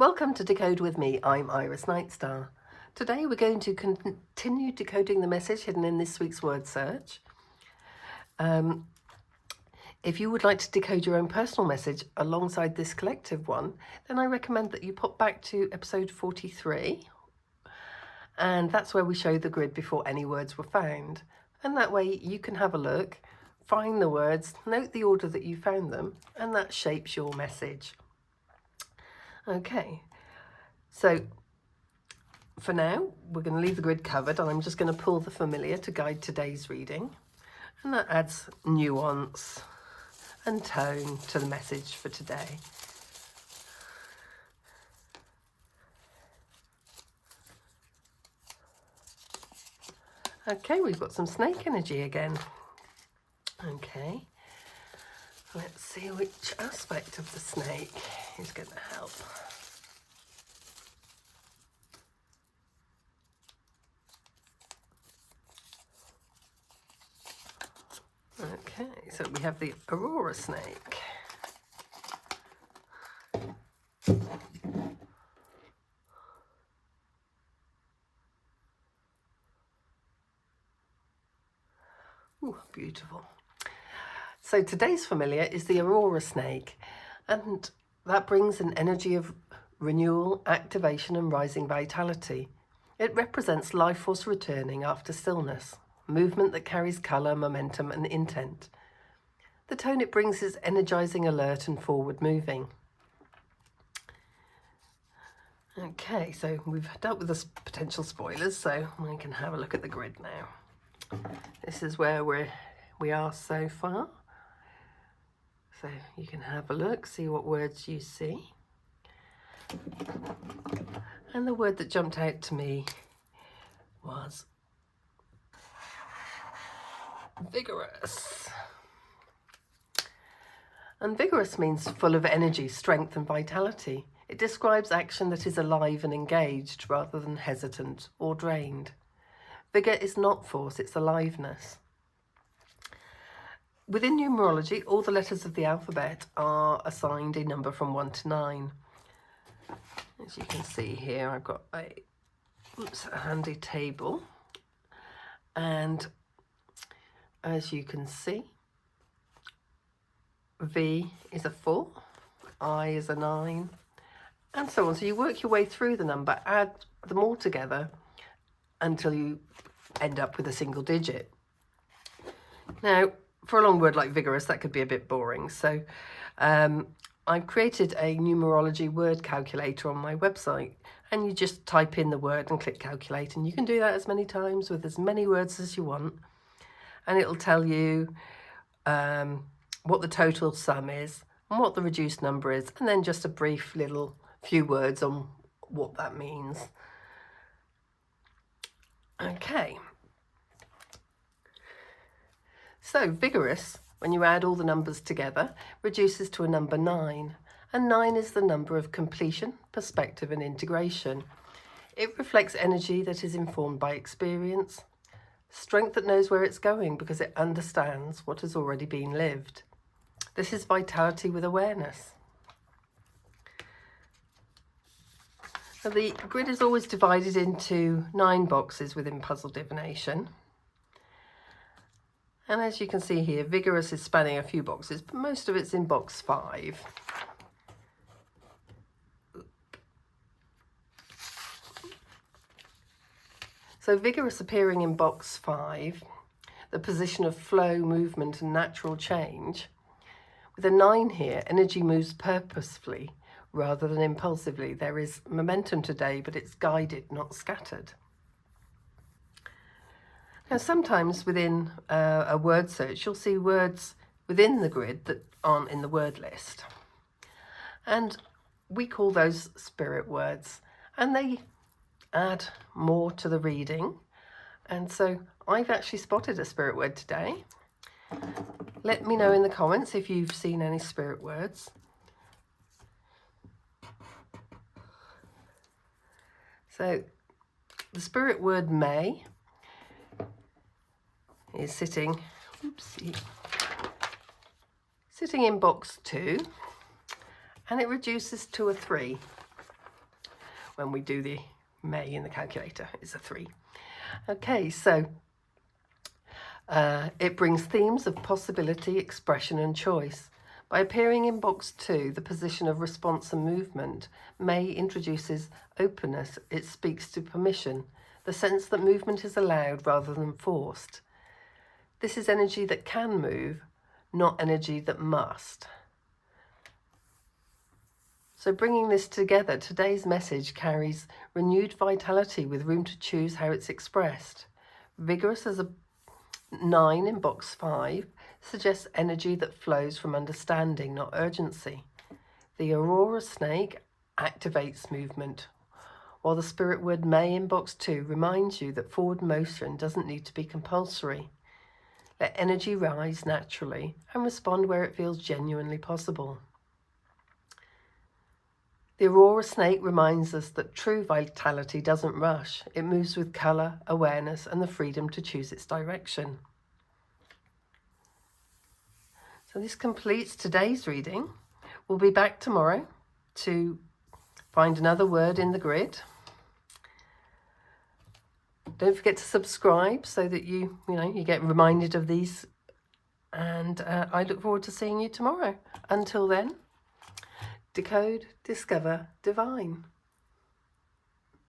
Welcome to Decode with me. I'm Iris Nightstar. Today we're going to continue decoding the message hidden in this week's word search. If you would like to decode your own personal message alongside this collective one, then I recommend that you pop back to episode 43. And that's where we show the grid before any words were found. And that way you can have a look, find the words, note the order that you found them, and that shapes your message. Okay, so for now, we're going to leave the grid covered, and I'm just going to pull the familiar to guide today's reading. And that adds nuance and tone to the message for today. Okay, we've got some snake energy again. Okay, let's see which aspect of the snake is going to help. Okay, so we have the Aurora snake. Ooh, beautiful. So today's familiar is the Aurora snake, and that brings an energy of renewal, activation and rising vitality. It represents life force returning after stillness, movement that carries colour, momentum and intent. The tone it brings is energizing, alert and forward moving. Okay, so we've dealt with the potential spoilers, so we can have a look at the grid now. This is where we are so far. So you can have a look, see what words you see. And the word that jumped out to me was vigorous. And vigorous means full of energy, strength and vitality. It describes action that is alive and engaged rather than hesitant or drained. Vigour is not force, it's aliveness. Within numerology, all the letters of the alphabet are assigned a number from 1 to 9. As you can see here, I've got a handy table. And as you can see, V is a 4, I is a 9, and so on. So you work your way through the number, add them all together until you end up with a single digit. Now, for a long word like vigorous, that could be a bit boring. So I've created a numerology word calculator on my website, and you just type in the word and click calculate, and you can do that as many times with as many words as you want, and it'll tell you what the total sum is and what the reduced number is, and then just a brief little few words on what that means. Okay. So vigorous, when you add all the numbers together, reduces to a number 9. And 9 is the number of completion, perspective and integration. It reflects energy that is informed by experience, strength that knows where it's going because it understands what has already been lived. This is vitality with awareness. Now, the grid is always divided into 9 boxes within Puzzle Divination. And as you can see here, vigorous is spanning a few boxes, but most of it's in box 5. So vigorous appearing in box 5, the position of flow, movement and natural change. With a 9 here, energy moves purposefully rather than impulsively. There is momentum today, but it's guided, not scattered. Now, sometimes within a word search, you'll see words within the grid that aren't in the word list. And we call those spirit words, and they add more to the reading. And so I've actually spotted a spirit word today. Let me know in the comments if you've seen any spirit words. So the spirit word may is sitting in box 2, and it reduces to a 3. when we do the May in the calculator. It's a 3. Okay, so it brings themes of possibility, expression and choice. By appearing in box 2, the position of response and movement, May introduces openness. It speaks to permission, the sense that movement is allowed rather than forced. This is energy that can move, not energy that must. So bringing this together, today's message carries renewed vitality with room to choose how it's expressed. Vigorous as a 9 in box 5 suggests energy that flows from understanding, not urgency. The Aurora snake activates movement, while the spirit word May in box 2 reminds you that forward motion doesn't need to be compulsory. Let energy rise naturally and respond where it feels genuinely possible. The Aurora snake reminds us that true vitality doesn't rush. It moves with colour, awareness and the freedom to choose its direction. So this completes today's reading. We'll be back tomorrow to find another word in the grid. Don't forget to subscribe so that you get reminded of these. And I look forward to seeing you tomorrow. Until then, decode, discover, divine.